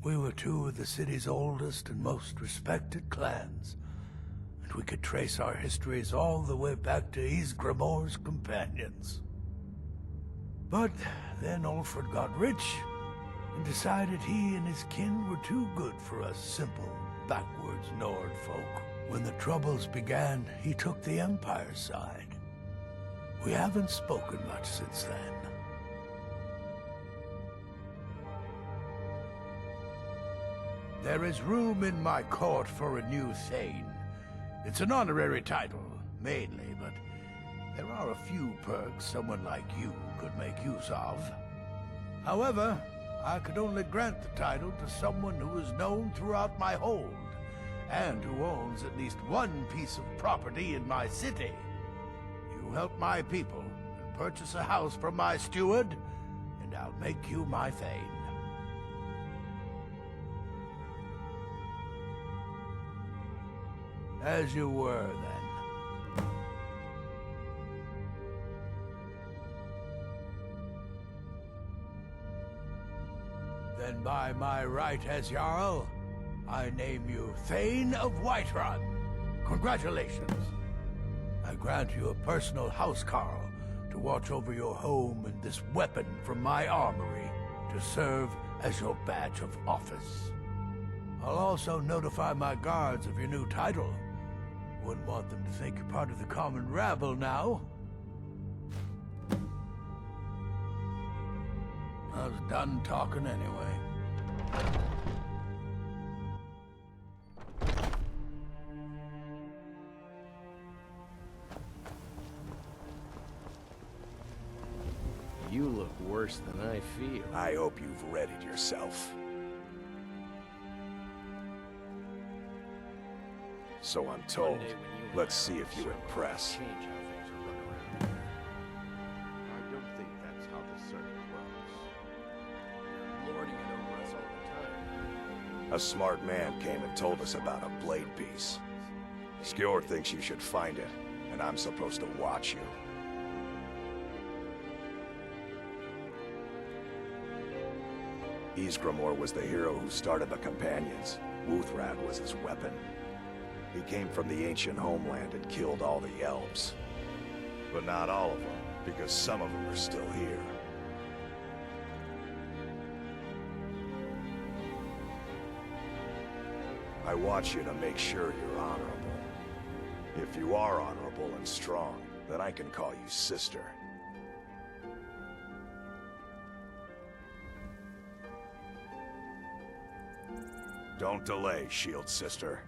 We were two of the city's oldest and most respected clans, and we could trace our histories all the way back to Ysgramor's companions. But then Ulfred got rich, and decided he and his kin were too good for us simple, backwards Nord folk. When the Troubles began, he took the Empire's side. We haven't spoken much since then. There is room in my court for a new Thane. It's an honorary title, mainly, but there are a few perks someone like you could make use of. However, I could only grant the title to someone who is known throughout my hold, and who owns at least one piece of property in my city. You help my people, and purchase a house from my steward, and I'll make you my Thane. As you were, then. Then by my right as Jarl, I name you Thane of Whiterun. Congratulations. I grant you a personal housecarl to watch over your home and this weapon from my armory to serve as your badge of office. I'll also notify my guards of your new title. Wouldn't want them to think you're part of the common rabble now. I was done talking anyway. You look worse than I feel. I hope you've readied yourself. So I'm told. Let's see if you impress. I don't think that's how the circuit works. You're lording it over us all the time. A smart man came and told us about a blade piece. Skjor thinks you should find it, and I'm supposed to watch you. Ysgramor was the hero who started the Companions. Wuthrad was his weapon. He came from the ancient homeland and killed all the elves. But not all of them, because some of them are still here. I want you to make sure you're honorable. If you are honorable and strong, then I can call you sister. Don't delay, Shield Sister.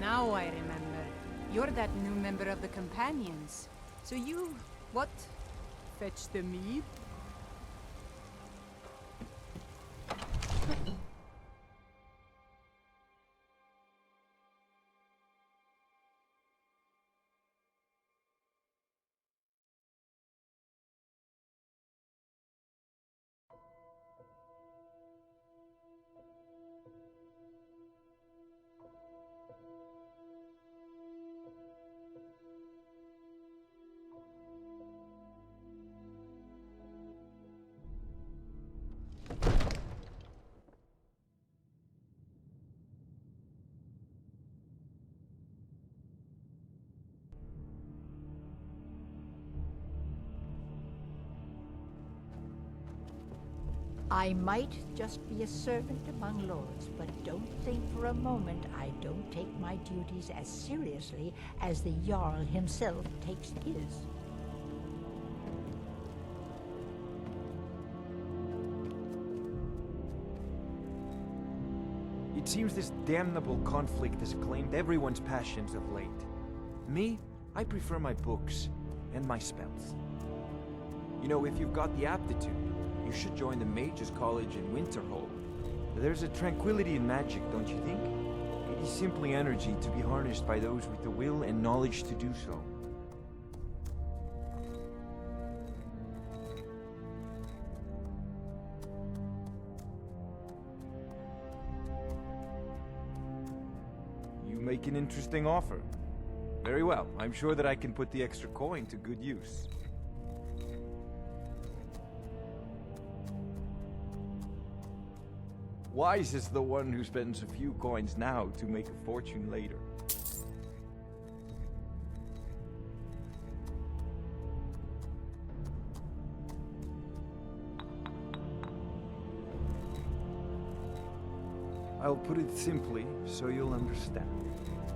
Now I remember. You're that new member of the Companions. So you, what? Fetch the mead? I might just be a servant among lords, but don't think for a moment I don't take my duties as seriously as the Jarl himself takes his. It seems this damnable conflict has claimed everyone's passions of late. Me, I prefer my books and my spells. You know, if you've got the aptitude, you should join the Mages College in Winterhold. There's a tranquility in magic, don't you think? It is simply energy to be harnessed by those with the will and knowledge to do so. You make an interesting offer. Very well, I'm sure that I can put the extra coin to good use. Wise is the one who spends a few coins now to make a fortune later. I'll put it simply so you'll understand.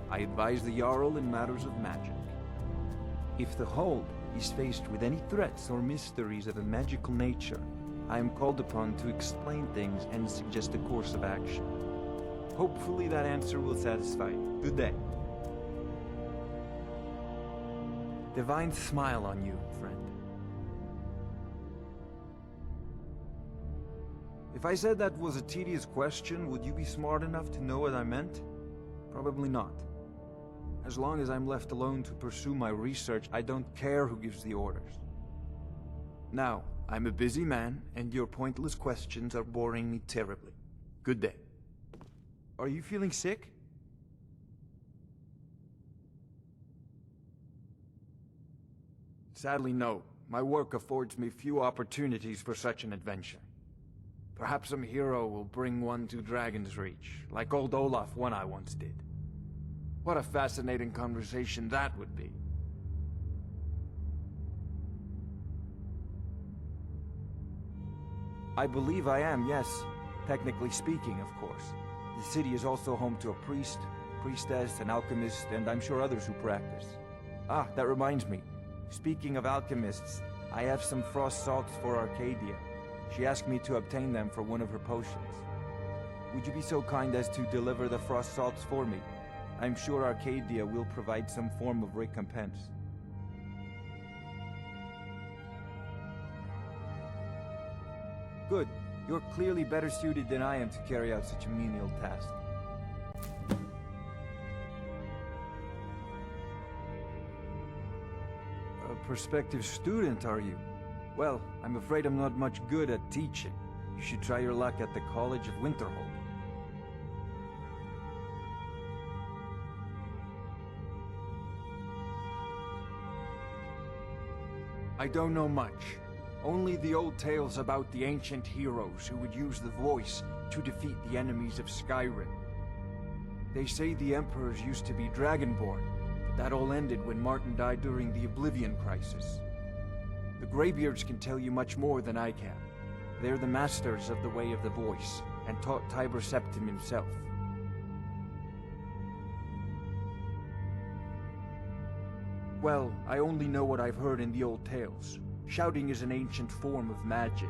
I advise the Jarl in matters of magic. If the Hold is faced with any threats or mysteries of a magical nature, I am called upon to explain things and suggest a course of action. Hopefully that answer will satisfy you. Good day. Divine smile on you, friend. If I said that was a tedious question, would you be smart enough to know what I meant? Probably not. As long as I'm left alone to pursue my research, I don't care who gives the orders. Now, I'm a busy man, and your pointless questions are boring me terribly. Good day. Are you feeling sick? Sadly, no. My work affords me few opportunities for such an adventure. Perhaps some hero will bring one to Dragon's Reach, like old Olaf one I once did. What a fascinating conversation that would be. I believe I am, yes. Technically speaking, of course. The city is also home to a priest, priestess, an alchemist, and I'm sure others who practice. Ah, that reminds me. Speaking of alchemists, I have some frost salts for Arcadia. She asked me to obtain them for one of her potions. Would you be so kind as to deliver the frost salts for me? I'm sure Arcadia will provide some form of recompense. Good. You're clearly better suited than I am to carry out such a menial task. A prospective student, are you? Well, I'm afraid I'm not much good at teaching. You should try your luck at the College of Winterhold. I don't know much. Only the old tales about the ancient heroes who would use the voice to defeat the enemies of Skyrim. They say the emperors used to be dragonborn, but that all ended when Martin died during the Oblivion Crisis. The Greybeards can tell you much more than I can. They're the masters of the way of the voice, and taught Tiber Septim himself. Well, I only know what I've heard in the old tales. Shouting is an ancient form of magic,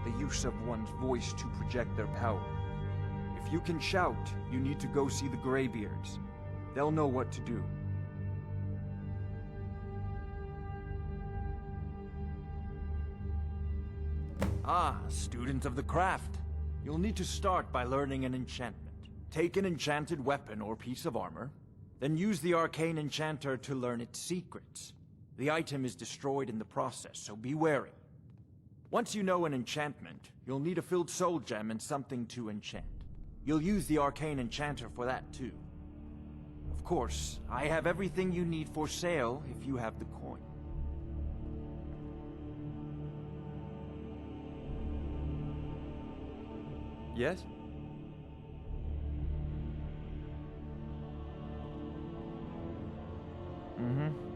the use of one's voice to project their power. If you can shout, you need to go see the Greybeards. They'll know what to do. Ah, student of the craft. You'll need to start by learning an enchantment. Take an enchanted weapon or piece of armor, then use the arcane enchanter to learn its secrets. The item is destroyed in the process, so be wary. Once you know an enchantment, you'll need a filled soul gem and something to enchant. You'll use the arcane enchanter for that too. Of course, I have everything you need for sale if you have the coin. Yes? Mm-hmm.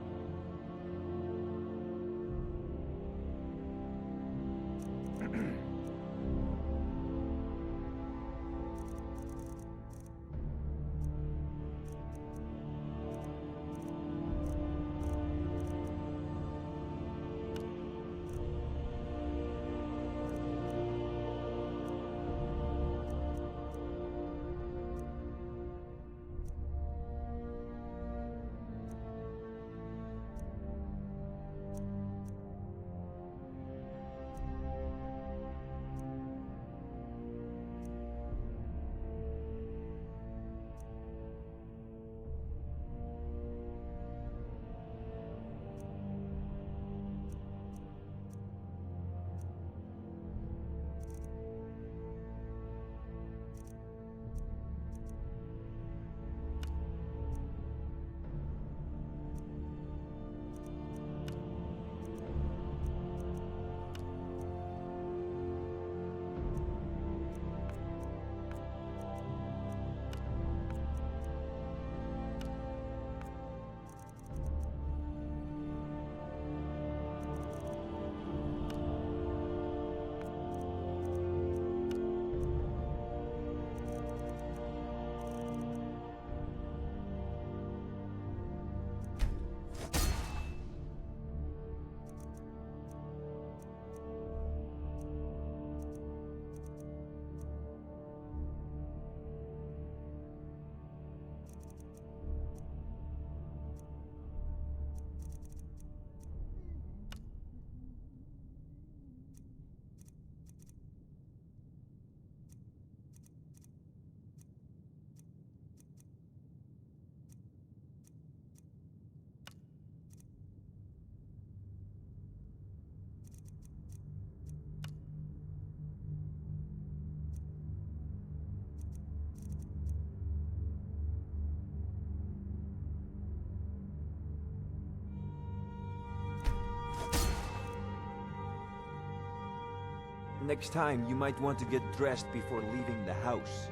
Next time, you might want to get dressed before leaving the house.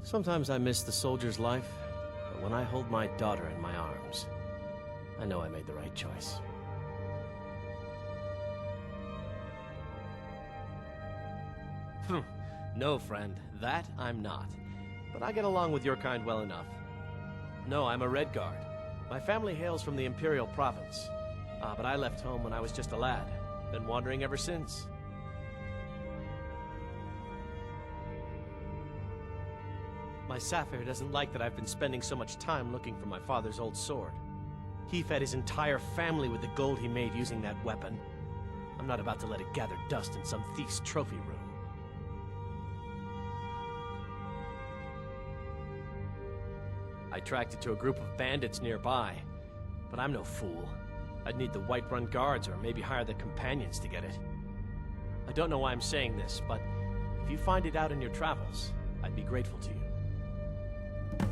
Sometimes I miss the soldier's life, but when I hold my daughter in my arms, I know I made the right choice. No, friend, that I'm not. But I get along with your kind well enough. No, I'm a Red Guard. My family hails from the Imperial Province. But I left home when I was just a lad. Been wandering ever since. My Sapphire doesn't like that I've been spending so much time looking for my father's old sword. He fed his entire family with the gold he made using that weapon. I'm not about to let it gather dust in some thief's trophy room. I tracked it to a group of bandits nearby, but I'm no fool. I'd need the Whiterun guards or maybe hire the companions to get it. I don't know why I'm saying this, but if you find it out in your travels, I'd be grateful to you.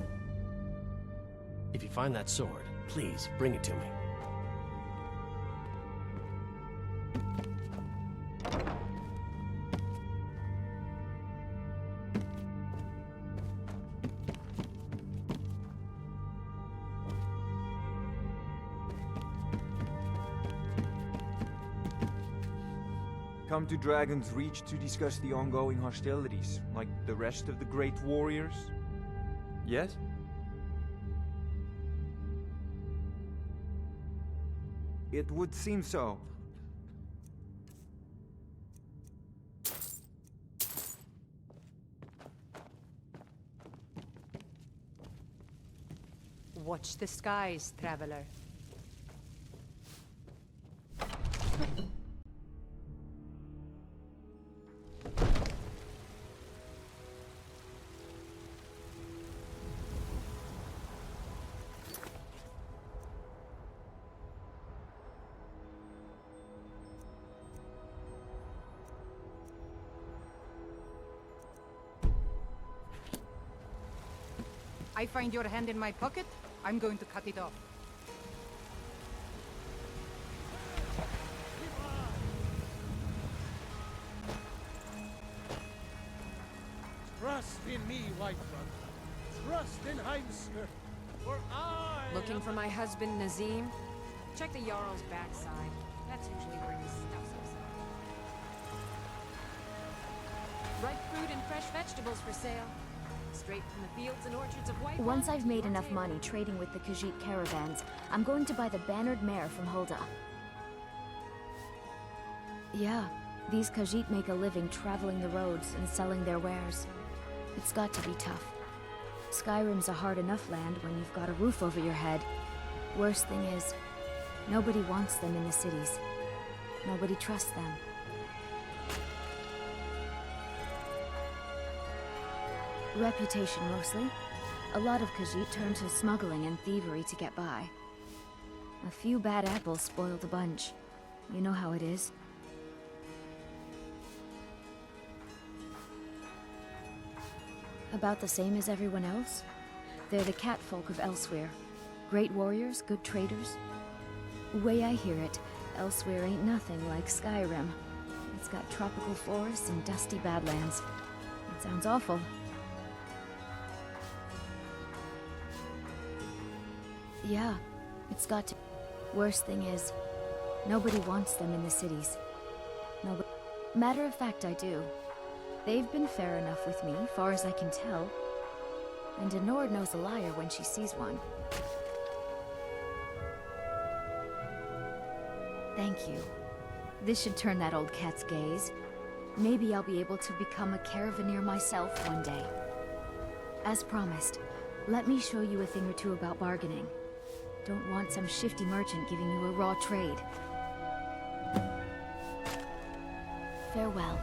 If you find that sword, please bring it to me. Come to Dragon's Reach to discuss the ongoing hostilities, like the rest of the great warriors? Yes? It would seem so. Watch the skies, traveler. I find your hand in my pocket, I'm going to cut it off. Trust in me, Whiterun. Trust in Heinsker, for I... Looking for my husband, Nazim? Check the Jarl's backside. That's usually where he stuffs himself. Ripe fruit and fresh vegetables for sale. Straight from the fields and orchards of Whiterun. Once I've made enough money trading with the Khajiit caravans, I'm going to buy the bannered mare from Hulda. Yeah, these Khajiit make a living traveling the roads and selling their wares. It's got to be tough. Skyrim's a hard enough land when you've got a roof over your head. Worst thing is, nobody wants them in the cities. Nobody trusts them. Reputation, mostly. A lot of Khajiit turn to smuggling and thievery to get by. A few bad apples spoil the bunch. You know how it is. About the same as everyone else. They're the catfolk of Elsewhere. Great warriors, good traders. Way I hear it, Elsewhere ain't nothing like Skyrim. It's got tropical forests and dusty badlands. It sounds awful. Yeah, it's got to. Worst thing is, nobody wants them in the cities. Nobody. Matter of fact, I do. They've been fair enough with me, far as I can tell. And Denord knows a liar when she sees one. Thank you. This should turn that old cat's gaze. Maybe I'll be able to become a caravaneer myself one day. As promised, let me show you a thing or two about bargaining. Don't want some shifty merchant giving you a raw trade. Farewell.